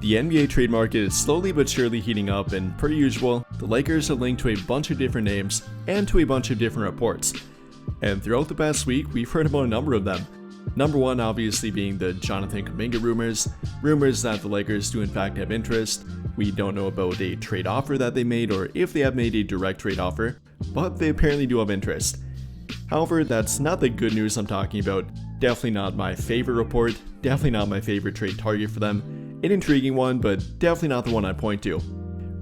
The NBA trade market is slowly but surely heating up, and per usual, the Lakers are linked to a bunch of different names and to a bunch of different reports. And throughout the past week, we've heard about a number of them. Number one obviously being the Jonathan Kuminga rumors that the Lakers do in fact have interest. We don't know about a trade offer that they made or if they have made a direct trade offer, but they apparently do have interest. However, that's not the good news I'm talking about. Definitely not my favorite report, definitely not my favorite trade target for them. An intriguing one, but definitely not the one I'd point to.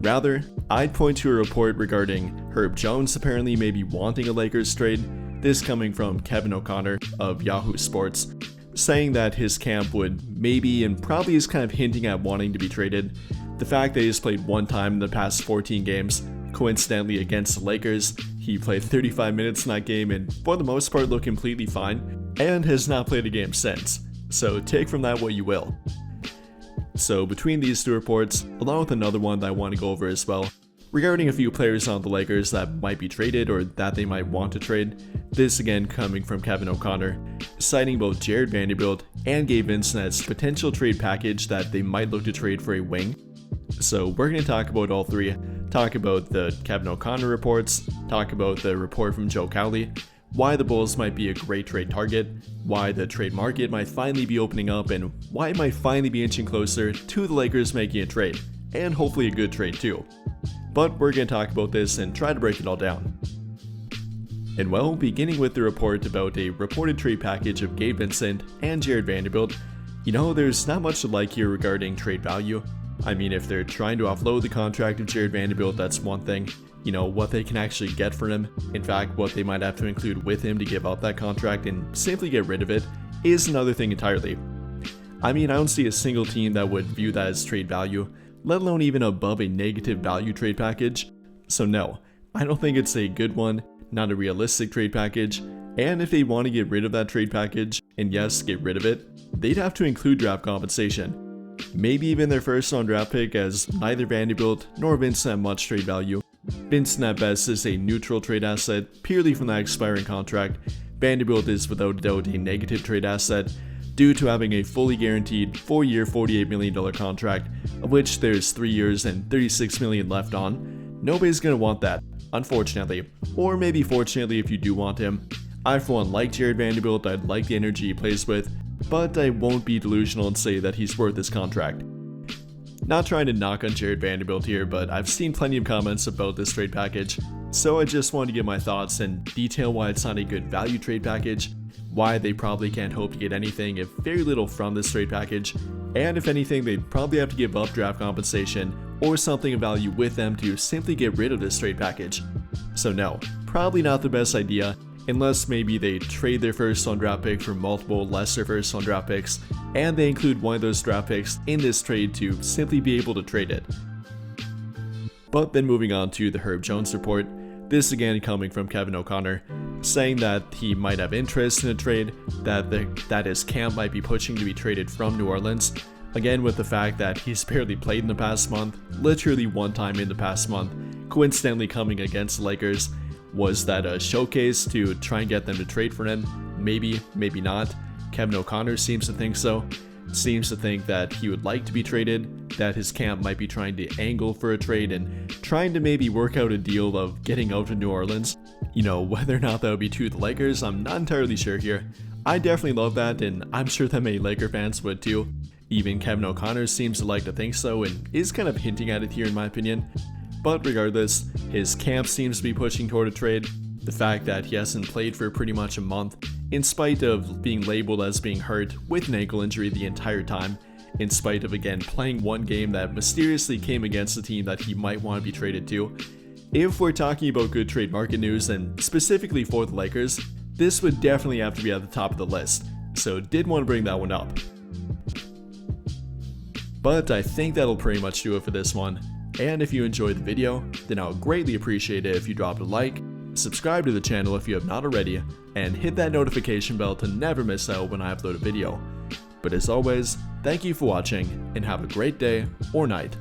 Rather, I'd point to a report regarding Herb Jones apparently maybe wanting a Lakers trade, this coming from Kevin O'Connor of Yahoo Sports, saying that his camp would maybe and probably is kind of hinting at wanting to be traded. The fact that he's played one time in the past 14 games, coincidentally against the Lakers, he played 35 minutes in that game and for the most part looked completely fine, and has not played a game since. So take from that what you will. So between these two reports, along with another one that I want to go over as well, regarding a few players on the Lakers that might be traded or that they might want to trade, this again coming from Kevin O'Connor, citing both Jared Vanderbilt and Gabe Vincent as potential trade package that they might look to trade for a wing. So we're going to talk about all three, talk about the Kevin O'Connor reports, talk about the report from Joe Cowley, why the Bulls might be a great trade target, why the trade market might finally be opening up, and why it might finally be inching closer to the Lakers making a trade, and hopefully a good trade too. But we're going to talk about this and try to break it all down. And well, beginning with the report about a reported trade package of Gabe Vincent and Jared Vanderbilt, there's not much to like here regarding trade value. I mean, if they're trying to offload the contract of Jared Vanderbilt, that's one thing. What they can actually get for him, in fact, what they might have to include with him to give up that contract and simply get rid of it, is another thing entirely. I mean, I don't see a single team that would view that as trade value, let alone even above a negative value trade package. So no, I don't think it's a good one, not a realistic trade package, and if they want to get rid of that trade package, and yes, get rid of it, they'd have to include draft compensation. Maybe even their first round draft pick, as neither Vanderbilt nor Vincent have much trade value. Vincent at best is a neutral trade asset purely from that expiring contract. Vanderbilt is without a doubt a negative trade asset due to having a fully guaranteed 4-year $48 million contract, of which there's 3 years and $36 million left on. Nobody's gonna want that, unfortunately, or maybe fortunately if you do want him. I for one like Jared Vanderbilt, I like the energy he plays with, but I won't be delusional and say that he's worth this contract. Not trying to knock on Jared Vanderbilt here, but I've seen plenty of comments about this trade package, so I just wanted to give my thoughts and detail why it's not a good value trade package, why they probably can't hope to get anything if very little from this trade package, and if anything they'd probably have to give up draft compensation or something of value with them to simply get rid of this trade package. So no, probably not the best idea, unless maybe they trade their first round draft pick for multiple lesser first round draft picks, and they include one of those draft picks in this trade to simply be able to trade it. But then moving on to the Herb Jones report, this again coming from Kevin O'Connor, saying that he might have interest in a trade, that his camp might be pushing to be traded from New Orleans, again with the fact that he's barely played in the past month, literally one time in the past month, coincidentally coming against the Lakers. Was that a showcase to try and get them to trade for him? Maybe, maybe not. Kevin O'Connor seems to think so. Seems to think that he would like to be traded, that his camp might be trying to angle for a trade and trying to maybe work out a deal of getting out of New Orleans. Whether or not that would be to the Lakers, I'm not entirely sure here. I definitely love that, and I'm sure that many Laker fans would too. Even Kevin O'Connor seems to like to think so and is kind of hinting at it here in my opinion. But regardless, his camp seems to be pushing toward a trade. The fact that he hasn't played for pretty much a month, in spite of being labeled as being hurt with an ankle injury the entire time, in spite of again playing one game that mysteriously came against a team that he might want to be traded to. If we're talking about good trade market news, and specifically for the Lakers, this would definitely have to be at the top of the list, so did want to bring that one up. But I think that'll pretty much do it for this one. And if you enjoyed the video, then I would greatly appreciate it if you dropped a like, subscribe to the channel if you have not already, and hit that notification bell to never miss out when I upload a video. But as always, thank you for watching, and have a great day or night.